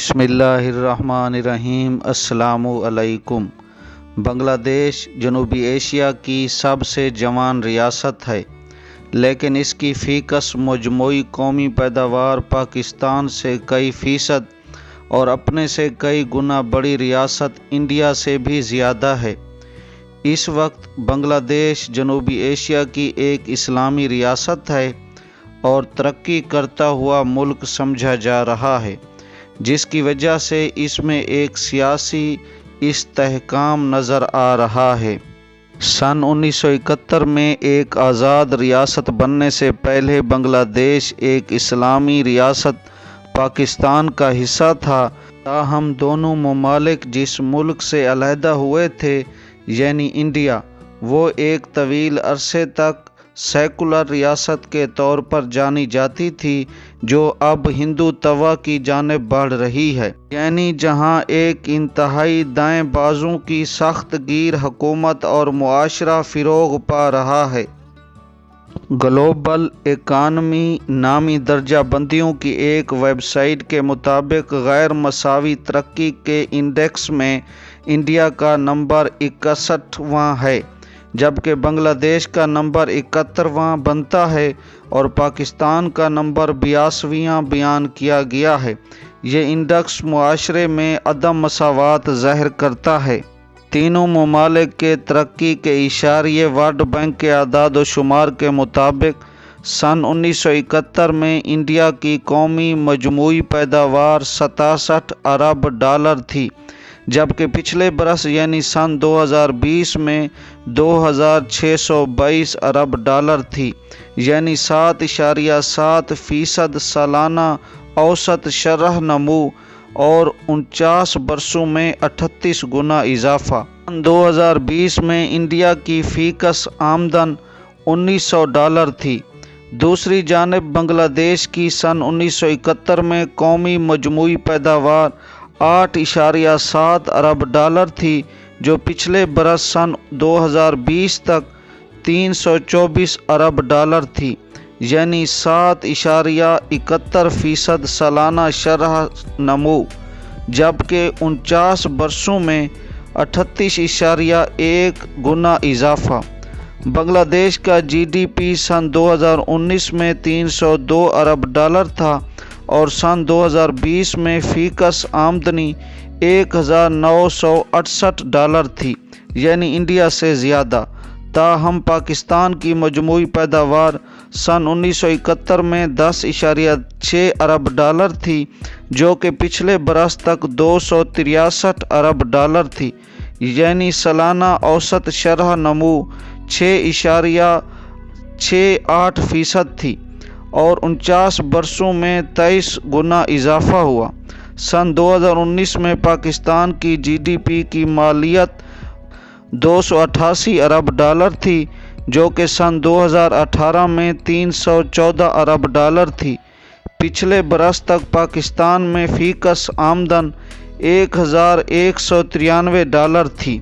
بسم اللہ الرحمن الرحیم۔ السلام علیکم۔ بنگلہ دیش جنوبی ایشیا کی سب سے جوان ریاست ہے، لیکن اس کی فیکس مجموعی قومی پیداوار پاکستان سے کئی فیصد اور اپنے سے کئی گنا بڑی ریاست انڈیا سے بھی زیادہ ہے۔ اس وقت بنگلہ دیش جنوبی ایشیا کی ایک اسلامی ریاست ہے اور ترقی کرتا ہوا ملک سمجھا جا رہا ہے، جس کی وجہ سے اس میں ایک سیاسی استحکام نظر آ رہا ہے۔ سن 1971 میں ایک آزاد ریاست بننے سے پہلے بنگلہ دیش ایک اسلامی ریاست پاکستان کا حصہ تھا، تاہم دونوں ممالک جس ملک سے علیحدہ ہوئے تھے یعنی انڈیا، وہ ایک طویل عرصے تک سیکولر ریاست کے طور پر جانی جاتی تھی، جو اب ہندوتوا کی جانب بڑھ رہی ہے، یعنی جہاں ایک انتہائی دائیں بازو کی سخت گیر حکومت اور معاشرہ فروغ پا رہا ہے۔ گلوبل اکانومی نامی درجہ بندیوں کی ایک ویب سائٹ کے مطابق غیر مساوی ترقی کے انڈیکس میں انڈیا کا نمبر 61واں ہے، جبکہ بنگلہ دیش کا نمبر 71واں بنتا ہے اور پاکستان کا نمبر 82واں بیان کیا گیا ہے۔ یہ انڈیکس معاشرے میں عدم مساوات ظاہر کرتا ہے۔ تینوں ممالک کے ترقی کے اشاریے ورلڈ بینک کے اعداد و شمار کے مطابق سن 1971 میں انڈیا کی قومی مجموعی پیداوار 67 ارب ڈالر تھی، جبکہ پچھلے برس یعنی سن 2020 میں 2622 ارب ڈالر تھی، یعنی 7.7% سالانہ اوسط شرح نمو اور 49 برسوں میں 38 گنا اضافہ۔ سن 2020 میں انڈیا کی فیکس آمدن 1900 ڈالر تھی۔ دوسری جانب بنگلہ دیش کی سن 1971 میں قومی مجموعی پیداوار 8.7 ارب ڈالر تھی، جو پچھلے برس سن 2020 تک 324 ارب ڈالر تھی، یعنی 7.71% سالانہ شرح نمو، جبکہ 49 برسوں میں 38.1 گنا اضافہ۔ بنگلہ دیش کا جی ڈی پی سن 2019 میں 302 ارب ڈالر تھا اور سن 2020 میں فیکس آمدنی 1968 ڈالر تھی، یعنی انڈیا سے زیادہ۔ تاہم پاکستان کی مجموعی پیداوار سن 1971 میں 10.6 ارب ڈالر تھی، جو کہ پچھلے برس تک 263 ارب ڈالر تھی، یعنی سالانہ اوسط شرح نمو 6.68% تھی اور 49 برسوں میں 23 گنا اضافہ ہوا۔ سن 2019 میں پاکستان کی جی ڈی پی کی مالیت 288 ارب ڈالر تھی، جو کہ سن 2018 میں 314 ارب ڈالر تھی۔ پچھلے برس تک پاکستان میں فیکس آمدن 1193 ڈالر تھی۔